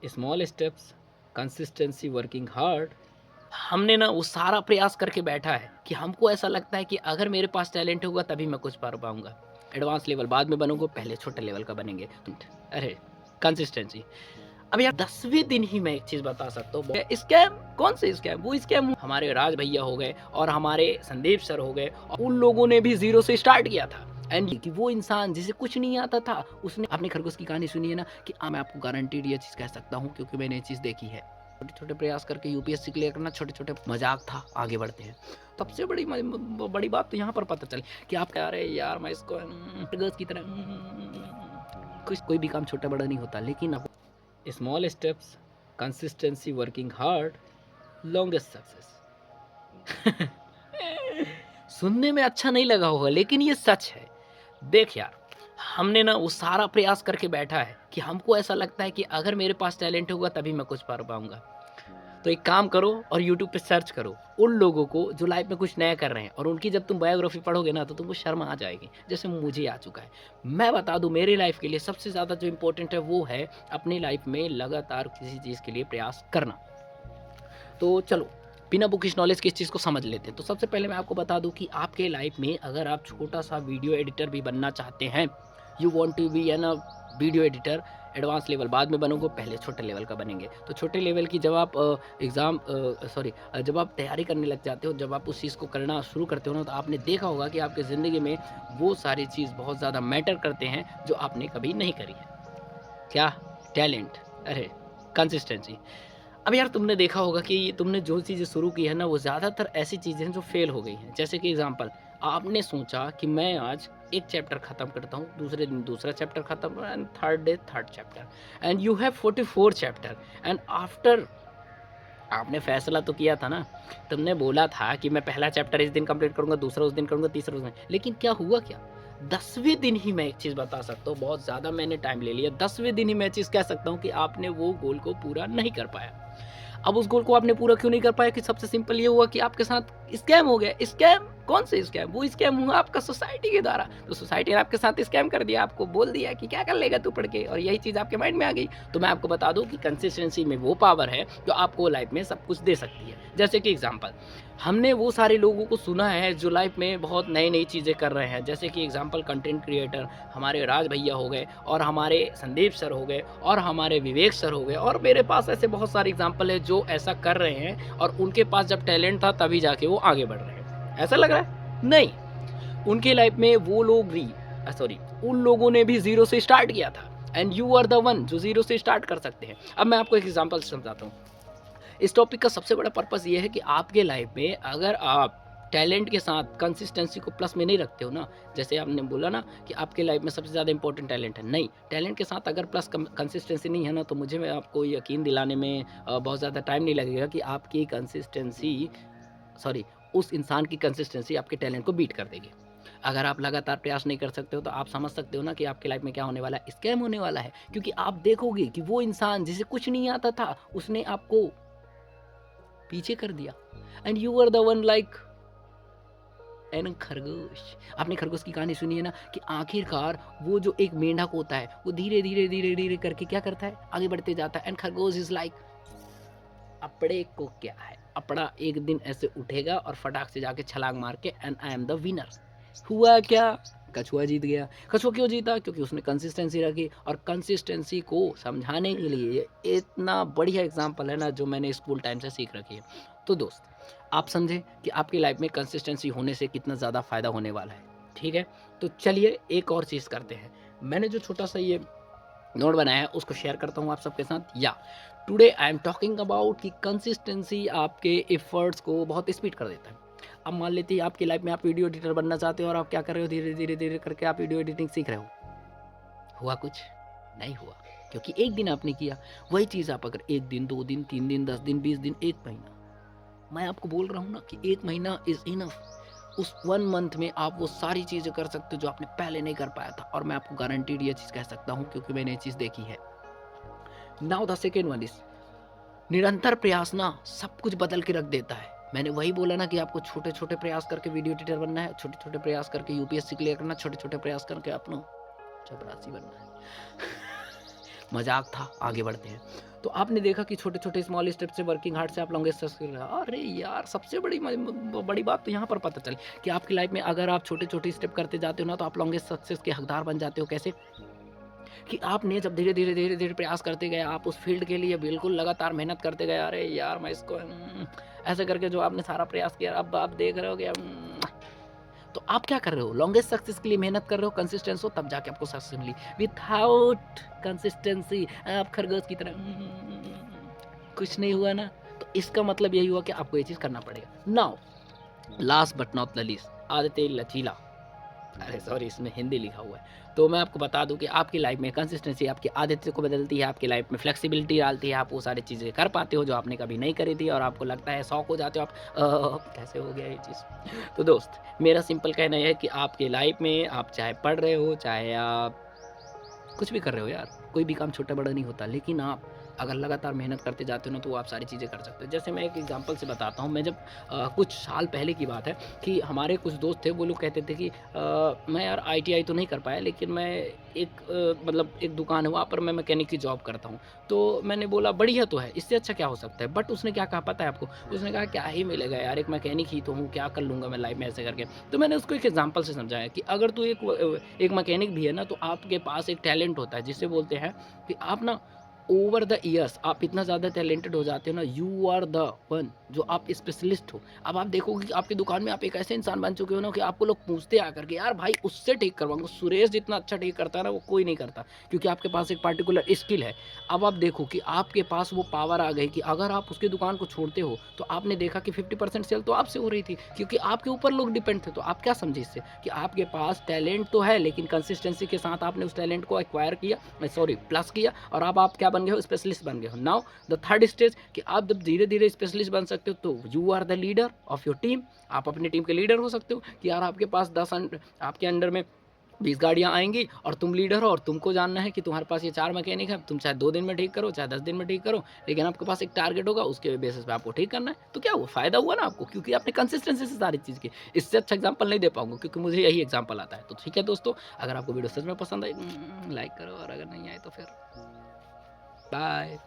Small steps, consistency, working hard. हमने ना वो सारा प्रयास करके बैठा है कि हमको ऐसा लगता है कि अगर मेरे पास टैलेंट होगा तभी मैं कुछ कर पाऊँगा। एडवांस लेवल बाद में बनूँगा, पहले छोटे लेवल का बनेंगे। अरे! कंसिस्टेंसी। अब यार 10वें दिन ही मैं एक चीज़ बता सकता हूँ, स्कैम, कौन से स्कैम? वो स्कैम हमारे राज भैया हो गए और हमारे संदीप सर हो गए, और उन लोगों ने भी ज़ीरो से स्टार्ट किया था। एंड कि वो इंसान जिसे कुछ नहीं आता था, उसने आपने खरगोश की कहानी सुनी है ना कि मैं आपको गारंटीड ये चीज़ कह सकता हूँ क्योंकि मैंने ये चीज़ देखी है। छोटे-छोटे प्रयास करके यूपीएससी क्लियर करना, छोटे-छोटे मज़ाक था, आगे बढ़ते हैं। सबसे बड़ी बात तो यहाँ पर पता चली कि आप कह रहे हैं यार मैं इसको खरगोश की तरह कुछ कोई भी काम छोटा-बड़ा नहीं होता, लेकिन अब small steps, consistency, working hard, longest success. सुनने में अच्छा नहीं लगा होगा लेकिन ये सच है। देख यार, हमने ना वो सारा प्रयास करके बैठा है कि हमको ऐसा लगता है कि अगर मेरे पास टैलेंट होगा तभी मैं कुछ कर पाऊँगा। तो एक काम करो और यूट्यूब पे सर्च करो उन लोगों को जो लाइफ में कुछ नया कर रहे हैं, और उनकी जब तुम बायोग्राफी पढ़ोगे ना तो तुमको शर्म आ जाएगी, जैसे मुझे आ चुका है। मैं बता दूं, मेरी लाइफ के लिए सबसे ज़्यादा जो इम्पोर्टेंट है वो है अपनी लाइफ में लगातार किसी चीज़ के लिए प्रयास करना। तो चलो बिना बुकिश नॉलेज की इस चीज़ को समझ लेते हैं। तो सबसे पहले मैं आपको बता दूं कि आपके लाइफ में अगर आप छोटा सा वीडियो एडिटर भी बनना चाहते हैं, you want to be an a video editor, advance level बाद में बनोगे, पहले छोटे लेवल का बनेंगे। तो छोटे लेवल की जब आप जब आप तैयारी करने लग जाते हो, जब आप उस चीज़ को करना शुरू करते हो ना, तो आपने देखा होगा कि आपकी ज़िंदगी में वो सारी चीज़ बहुत ज़्यादा मैटर करते हैं जो आपने कभी नहीं करी है। क्या? टैलेंट, अरे कंसिस्टेंसी। अब यार तुमने देखा होगा कि तुमने जो चीज़ें शुरू की है ना, वो ज़्यादातर ऐसी चीज़ें हैं जो फेल हो गई हैं। जैसे कि एग्ज़ाम्पल, आपने सोचा कि मैं आज एक चैप्टर खत्म करता हूँ, दूसरे दिन दूसरा चैप्टर खत्म, and third day third chapter, and you have 44 chapter, and after आपने फैसला तो किया था ना, तुमने बोला था कि मैं पहला चैप्टर इस दिन कंप्लीट करूँगा, दूसरा उस दिन करूँगा, तीसरा उस दिन, लेकिन क्या हुआ क्या? 10वें दिन ही मैं एक चीज़ बता सकता हूँ, बहुत ज़्यादा मैंने टाइम ले लिया, 10वें दिन ही मैं चीज़ कह सकता हूँ कि आपने वो गोल को पूरा नहीं कर पाया। अब उस गोल को आपने पूरा क्यों नहीं कर पाया? कि सबसे सिंपल ये हुआ कि आपके साथ स्कैम हो गया। स्कैम, कौन से स्कैम? वो स्कैम हुआ आपका सोसाइटी के द्वारा। तो सोसाइटी ने आपके साथ स्कैम कर दिया, आपको बोल दिया कि क्या कर लेगा तू पढ़ के, और यही चीज़ आपके माइंड में आ गई। तो मैं आपको बता दूँ कि कंसिस्टेंसी में वो पावर है जो आपको लाइफ में सब कुछ दे सकती है। जैसे कि एग्ज़ाम्पल, हमने वो सारे लोगों को सुना है जो लाइफ में बहुत नई-नई चीज़ें कर रहे हैं। जैसे कि एग्ज़ाम्पल, कंटेंट क्रिएटर हमारे राज भैया हो गए, और हमारे संदीप सर हो गए, और हमारे विवेक सर हो गए, और मेरे पास ऐसे बहुत सारे एग्ज़ाम्पल है जो ऐसा कर रहे हैं, और उनके पास जब टैलेंट था तभी जाके वो आगे बढ़ रहे हैं। ऐसा लग रहा है? नहीं, उनके लाइफ में वो लोग भी सॉरी उन लोगों ने भी ज़ीरो से स्टार्ट किया था, and you are the one जो ज़ीरो से स्टार्ट कर सकते हैं। अब मैं आपको एक एग्ज़ाम्पल समझाता हूँ। इस टॉपिक का सबसे बड़ा पर्पस ये है कि आपके लाइफ में अगर आप टैलेंट के साथ कंसिस्टेंसी को प्लस में नहीं रखते हो ना, जैसे आपने बोला ना कि आपके लाइफ में सबसे ज़्यादा इंपॉर्टेंट टैलेंट है, नहीं, टैलेंट के साथ अगर प्लस कंसिस्टेंसी नहीं है ना, तो मुझे मैं आपको यकीन दिलाने में बहुत ज़्यादा टाइम नहीं लगेगा कि आपकी कंसिस्टेंसी सॉरी उस इंसान की कंसिस्टेंसी आपके टैलेंट को बीट कर देगी। अगर आप लगातार प्रयास नहीं कर सकते हो तो आप समझ सकते हो ना कि आपकी लाइफ में क्या होने वाला है, स्कैम होने वाला है। क्योंकि आप देखोगे कि वो इंसान जिसे कुछ नहीं आता था, उसने आपको पीछे कर दिया, and you are the one like an खरगोश। आपने खरगोश की कहानी सुनी है ना कि आखिरकार वो जो एक मेंढक होता है, वो धीरे धीरे धीरे धीरे करके क्या करता है, आगे बढ़ते जाता है, एंड खरगोश इज लाइक अपड़े को क्या है, अपड़ा एक दिन ऐसे उठेगा और फटाक से जाके छलांग मार के and I am the winner. हुआ क्या? कछुआ जीत गया। कछुआ क्यों जीता? क्योंकि उसने कंसिस्टेंसी रखी, और कंसिस्टेंसी को समझाने के लिए ये इतना बढ़िया एग्जाम्पल है ना जो मैंने स्कूल टाइम से सीख रखी है। तो दोस्त, आप समझे कि आपकी लाइफ में कंसिस्टेंसी होने से कितना ज़्यादा फ़ायदा होने वाला है। ठीक है, तो चलिए एक और चीज़ करते हैं। मैंने जो छोटा सा ये नोट बनाया है उसको शेयर करता हूँ आप सबके साथ। या today I am talking about कि कंसिस्टेंसी आपके एफर्ट्स को बहुत स्पीड कर देता है। अब मान लेते हैं आपकी लाइफ में आप वीडियो एडिटर बनना चाहते हो, और आप क्या कर रहे हो, धीरे धीरे धीरे करके आप वीडियो एडिटिंग सीख रहे हो। हुआ कुछ नहीं हुआ, क्योंकि एक दिन आपने किया। वही चीज़ आप अगर एक दिन, 2 दिन, 3 दिन, 10 दिन, 20 दिन, 1 महीना, मैं आपको बोल रहा हूँ ना कि 1 महीना इज इनफ। उस 1 मंथ में आप वो सारी चीज़ें कर सकते हो जो आपने पहले नहीं कर पाया था, और मैं आपको गारंटीड ये चीज़ कह सकता हूँ क्योंकि मैंने ये चीज़ देखी है। Now the second one is, निरंतर प्रयास ना सब कुछ बदल के रख देता है। मैंने वही बोला ना कि आपको छोटे छोटे प्रयास करके वीडियो एडिटर बनना है, छोटे छोटे प्रयास करके यूपीएससी क्लियर करना, छोटे छोटे प्रयास करके अपना चपरासी बनना है। मज़ाक था, आगे बढ़ते हैं। तो आपने देखा कि छोटे-छोटे स्मॉल स्टेप से वर्किंग हार्ड से आप लॉन्गेस्ट सक्सेस। अरे यार! सबसे बड़ी बड़ी बात तो यहाँ पर पता चली कि आपकी लाइफ़ में अगर आप छोटे-छोटे स्टेप करते जाते हो ना, तो आप लॉन्गेस्ट सक्सेस के हकदार बन जाते हो। कैसे? कि आपने जब धीरे-धीरे, धीरे-धीरे प्रयास करते गए, आप उस फ़ील्ड के लिए बिल्कुल लगातार मेहनत करते गए, अरे यार! मैं इसको ऐसे करके जो आपने सारा प्रयास किया, अब आप देख रहे हो कि तो आप क्या कर रहे हो? लॉन्गेस्ट सक्सेस के लिए मेहनत कर रहे हो, कंसिस्टेंस हो, तब जाके आपको सक्सेस मिली। विथआउट कंसिस्टेंसी आप खरगोश की तरह कुछ नहीं हुआ ना, तो इसका मतलब यही हुआ कि आपको ये चीज़ करना पड़ेगा। Now last but not the least, आदतें लचीला। अरे सॉरी, इसमें हिंदी लिखा हुआ है। तो मैं आपको बता दूँ कि आपकी लाइफ़ में कंसिस्टेंसी आपकी आदतों को बदलती है, आपकी लाइफ़ में फ्लेक्सिबिलिटी डालती है, आप वो सारी चीज़ें कर पाते हो जो आपने कभी नहीं करी थी और आपको लगता है शौक हो जाते हो आप कैसे हो गया ये चीज़? तो दोस्त, मेरा सिंपल कहना ये है कि आपकी लाइफ़ में आप चाहे पढ़ रहे हो, चाहे आप कुछ भी कर रहे हो यार, कोई भी काम छोटा-बड़ा नहीं होता, लेकिन आप अगर लगातार मेहनत करते जाते हो ना, तो आप सारी चीज़ें कर सकते हो। जैसे मैं एक एग्ज़ाम्पल से बताता हूँ, मैं जब कुछ साल पहले की बात है कि हमारे कुछ दोस्त थे, वो लोग कहते थे कि मैं यार आईटीआई तो नहीं कर पाया, लेकिन मैं एक मतलब एक दुकान है, वहाँ पर मैं मैकेनिक की जॉब करता हूँ। तो मैंने बोला बढ़िया तो है, इससे अच्छा क्या हो सकता है? बट उसने क्या कहा पता है आपको? उसने कहा क्या ही मिलेगा यार, एक मैकेनिक ही तो हूँ, क्या कर लूँगा मैं लाइफ़ में ऐसे करके। तो मैंने उसको एक एग्ज़ाम्पल से समझाया कि अगर तू एक मैकेनिक भी है ना, तो आपके पास एक टैलेंट होता है जिसे बोलते हैं कि आप ना ओवर द ईयर्स आप इतना ज़्यादा टैलेंटेड हो जाते हो ना, यू आर द वन जो आप स्पेशलिस्ट हो। अब आप देखोगे कि आपकी दुकान में आप एक ऐसे इंसान बन चुके हो ना कि आपको लोग पूछते आकर के यार भाई उससे ठीक करवाऊँगा, सुरेश जितना अच्छा ठीक करता है ना वो कोई नहीं करता, क्योंकि आपके पास एक पार्टिकुलर स्किल है। अब आप देखो कि आपके पास वो पावर आ गई कि अगर आप उसकी दुकान को छोड़ते हो, तो आपने देखा कि 50% सेल तो आपसे हो रही थी, क्योंकि आपके ऊपर लोग डिपेंड थे। तो आप क्या समझे इससे कि आपके पास टैलेंट तो है, लेकिन कंसिस्टेंसी के साथ आपने उस टैलेंट को एक्वायर किया, सॉरी प्लस किया, और अब आप क्या बन गए हो? स्पेशलिस्ट बन गए हो। नाउ द थर्ड स्टेज कि आप जब धीरे-धीरे स्पेशलिस्ट बन सकते हो, तो you are the leader of your team. आप अपनी टीम के लीडर हो सकते हो कि यार आपके पास 10 आपके अंडर में 20 गाड़ियाँ आएँगी और तुम लीडर हो और तुमको जानना है कि तुम्हारे पास ये 4 मैकेनिक हैं, तुम चाहे 2 दिन में ठीक करो, चाहे 10 दिन में ठीक करो, लेकिन आपके पास एक टारगेट होगा, उसके बेसिस पे आपको ठीक करना है। तो क्या हुआ? फ़ायदा हुआ ना आपको, क्योंकि आपने कंसिस्टेंसी से सारी चीज़ की। इससे अच्छा एग्ज़ाम्पल नहीं दे पाऊँगा, क्योंकि मुझे यही एग्ज़ाम्पल आता है। तो ठीक है दोस्तों, अगर आपको वीडियो सच में पसंद आई लाइक करो, और अगर नहीं आए तो फिर बाय।